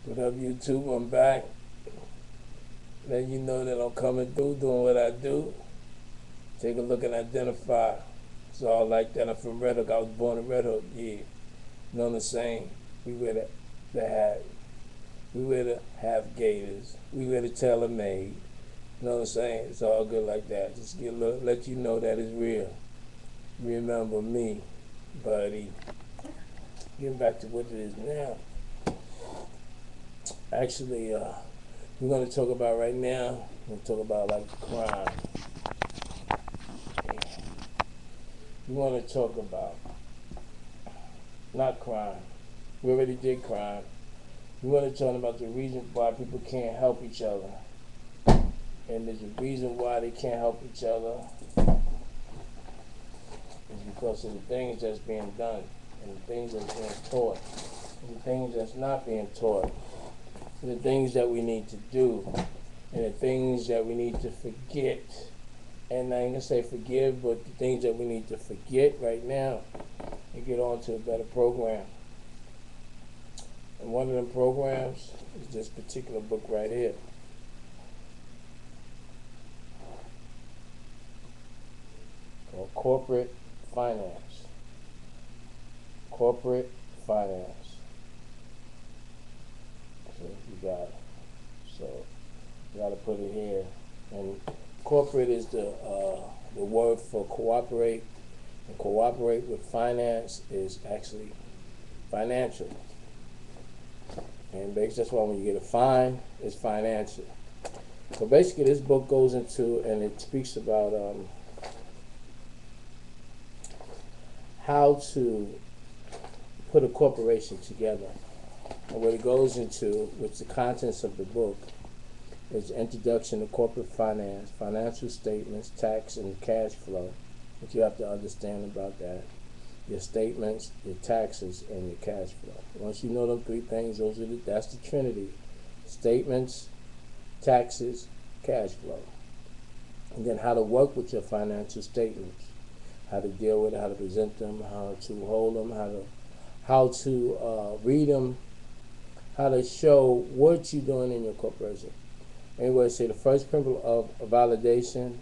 What up, YouTube? I'm back. Letting you know that I'm coming through, doing what I do. Take a look and identify. It's all like that. I'm from Red Hook. I was born in Red Hook. Yeah. You know what I'm saying? We wear the hat. We wear the half gators. We wear the tailor-made. You know what I'm saying? It's all good like that. Just let you know that it's real. Remember me, buddy. Getting back to what it is now. Actually, we're going to talk about right now, we're going to talk about like crime. We want to talk about, not crime. We already did crime. We want to talk about the reason why people can't help each other. And there's a reason why they can't help each other. It's because of the things that's being done, and the things that's being taught, and the things that's not being taught. The things that we need to do, and the things that we need to forget. And I ain't gonna say forgive, but the things that we need to forget right now and get on to a better program. And one of them programs is this particular book right here. Called Corporate Finance. Corporate Finance. So you got it. So you got to put it here. And corporate is the word for cooperate, and cooperate with finance is actually financial. And basically, that's why when you get a fine, it's financial. So basically, this book goes into, and it speaks about how to put a corporation together. And what it goes into, with the contents of the book, is introduction to corporate finance, financial statements, tax, and cash flow. What you have to understand about that: your statements, your taxes, and your cash flow. Once you know them three things, that's the trinity: statements, taxes, cash flow. And then how to work with your financial statements, how to deal with it, how to present them, how to hold them, how to read them, how to show what you're doing in your corporation. Anyway, say the first principle of validation,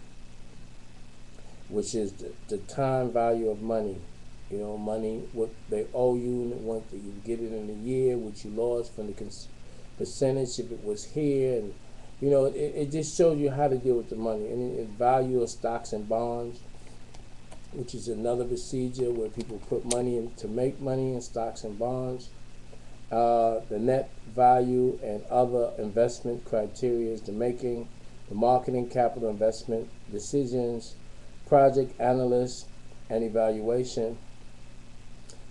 which is the time value of money. You know, money, what they owe you, and what you get it in a year, what you lost from the percentage if it was here, and you know, it just shows you how to deal with the money. And the value of stocks and bonds, which is another procedure where people put money in to make money in stocks and bonds. The net value and other investment criteria is the marketing, capital investment decisions, project analysis and evaluation.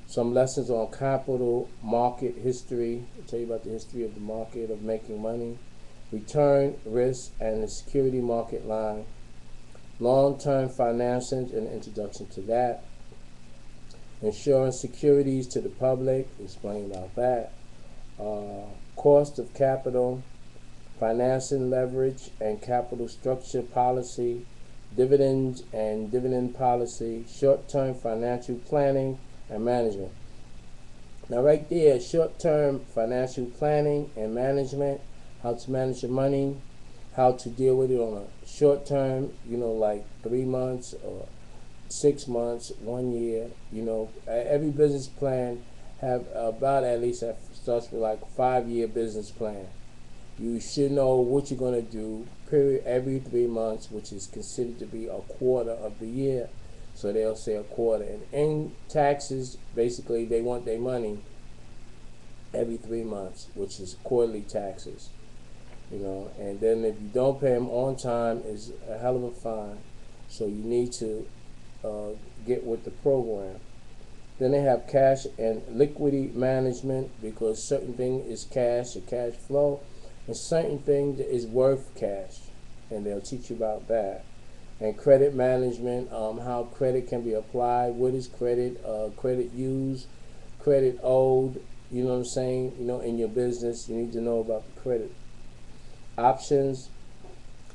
Some lessons on capital market history. I'll tell you about the history of the market of making money. Return, risk, and the security market line. Long-term financing, an introduction to that. Insuring securities to the public, explain about that. Cost of capital, financing leverage and capital structure policy, dividends and dividend policy, short-term financial planning and management. Now right there, short-term financial planning and management, how to manage your money, how to deal with it on a short term, you know, like 3 months or 6 months, 1 year. You know, every business plan have about, at least that starts with like a 5-year business plan. You should know what you're going to do every 3 months, which is considered to be a quarter of the year. So they'll say a quarter. And in taxes, basically they want their money every 3 months, which is quarterly taxes. You know, and then if you don't pay them on time, is a hell of a fine. So you need to get with the program. Then they have cash and liquidity management, because certain thing is cash or cash flow, and certain thing is worth cash, and they'll teach you about that. And credit management, how credit can be applied, what is credit, credit used, credit owed. You know what I'm saying? You know, in your business, you need to know about the credit. Options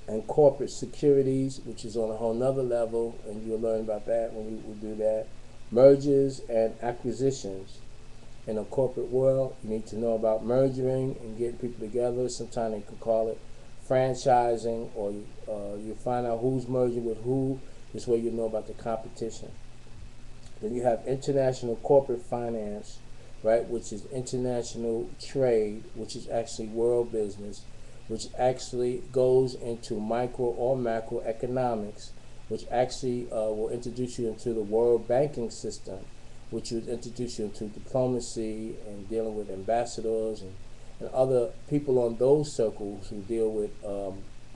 and corporate securities, which is on a whole nother level, and you'll learn about that when we will do that. Mergers and acquisitions, in a corporate world. You need to know about merging and getting people together. Sometimes they could call it franchising, or you find out who's merging with who. This way you know about the competition. Then you have international corporate finance, right, which is international trade, which is actually world business, which actually goes into micro or macroeconomics, which actually will introduce you into the world banking system, which would introduce you into diplomacy and dealing with ambassadors and other people on those circles who deal with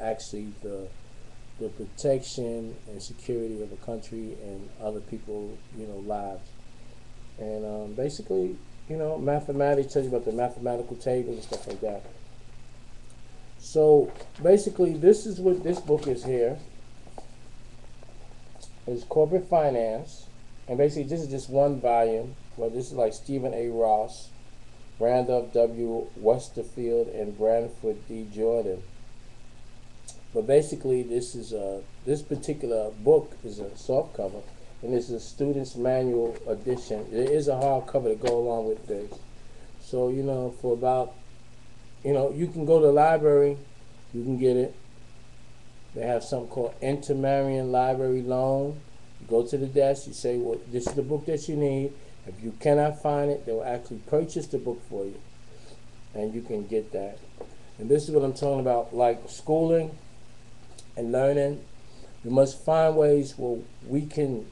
actually the protection and security of the country and other people, lives. And basically, mathematics tells you about the mathematical tables and stuff like that. So basically, this is what this book is here. It's corporate finance, and basically this is just one volume. Well, this is like Stephen A. Ross, Randolph W. Westerfield, and Branford D. Jordan. But basically, this particular book is a soft cover, and it's a student's manual edition. There is a hardcover to go along with this. So for about, you can go to the library, you can get it. They have something called Intermarian Library Loan. You go to the desk, you say, well, this is the book that you need. If you cannot find it, they will actually purchase the book for you, and you can get that. And this is what I'm talking about, like schooling and learning. We must find ways where we can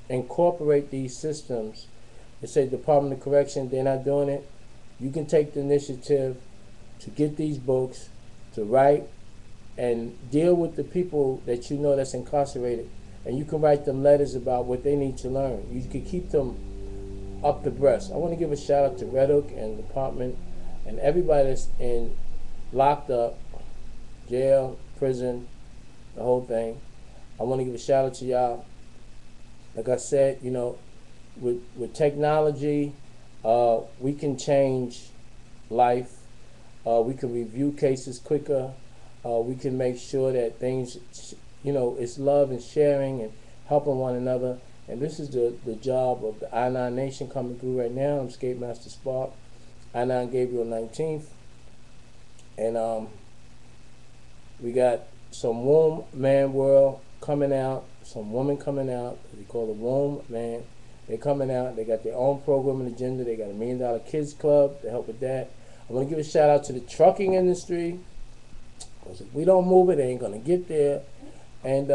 incorporate these systems. They say Department of Correction, they're not doing it. You can take the initiative to get these books, to write and deal with the people that that's incarcerated, and you can write them letters about what they need to learn. You can keep them up to breast. I want to give a shout out to Red Hook and the department and everybody that's locked up, jail, prison, the whole thing. I want to give a shout out to y'all. Like I said, with technology, we can change life. We can review cases quicker. We can make sure that things, it's love and sharing and helping one another. And this is the job of the I-9 Nation coming through right now. I'm Skate Master Spark, I-9 Gabriel 19th. And we got some womb man world coming out, some women coming out. We call the womb man. They're coming out. They got their own program and agenda. They got a $1 Million Kids Club to help with that. I want to give a shout out to the trucking industry. Because if we don't move it, they ain't going to get there. And,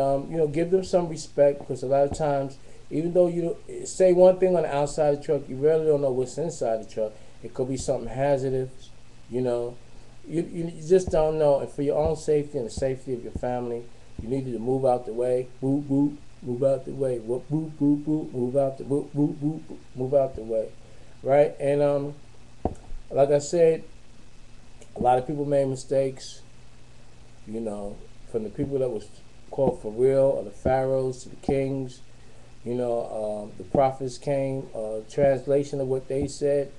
give them some respect, because a lot of times, even though you say one thing on the outside of the truck, you really don't know what's inside the truck. It could be something hazardous, You just don't know. And for your own safety and the safety of your family, you need to move out the way. Boop, boop, move out the way. Whoop, boop, boop, boop, move out the boop, boop, boop, boop, move out the way. Right? And like I said, a lot of people made mistakes. From the people that was called for real, or the pharaohs to the kings, the prophets came. Translation of what they said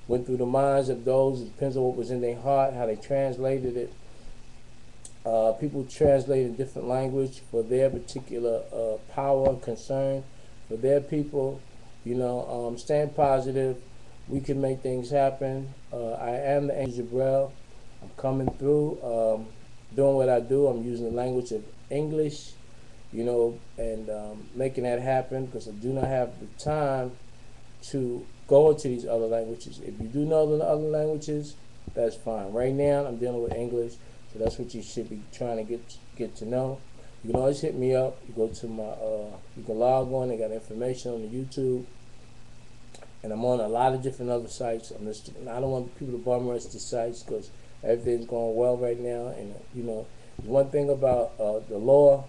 went through the minds of those. It depends on what was in their heart, how they translated it. People translated different language for their particular power and concern for their people. Stand positive. We can make things happen. I am the Angel Jabrell. I'm coming through, doing what I do. I'm using the language of English, and making that happen, because I do not have the time to go into these other languages. If you do know the other languages, that's fine. Right now, I'm dealing with English, so that's what you should be trying to get to know. You can always hit me up. You go to my, you can log on. They got information on the YouTube, and I'm on a lot of different other sites. I don't want people to bum rush the sites, because everything's going well right now. And one thing about the law.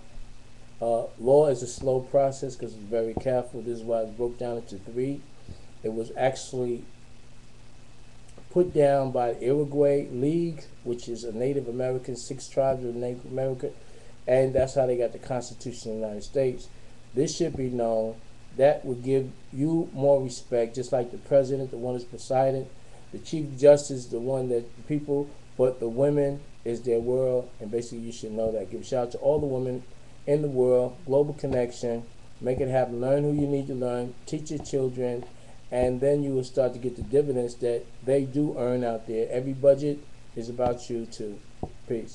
Law is a slow process, because it's very careful. This is why it's broke down into 3. It was actually put down by the Iroquois League, which is a Native American, 6 tribes of Native America, and that's how they got the Constitution of the United States. This should be known. That would give you more respect, just like the president, the one that's presiding, the chief justice, the one that people, but the women is their world, and basically you should know that. Give a shout out to all the women in the world, global connection, make it happen, learn who you need to learn, teach your children, and then you will start to get the dividends that they do earn out there. Every budget is about you too. Peace.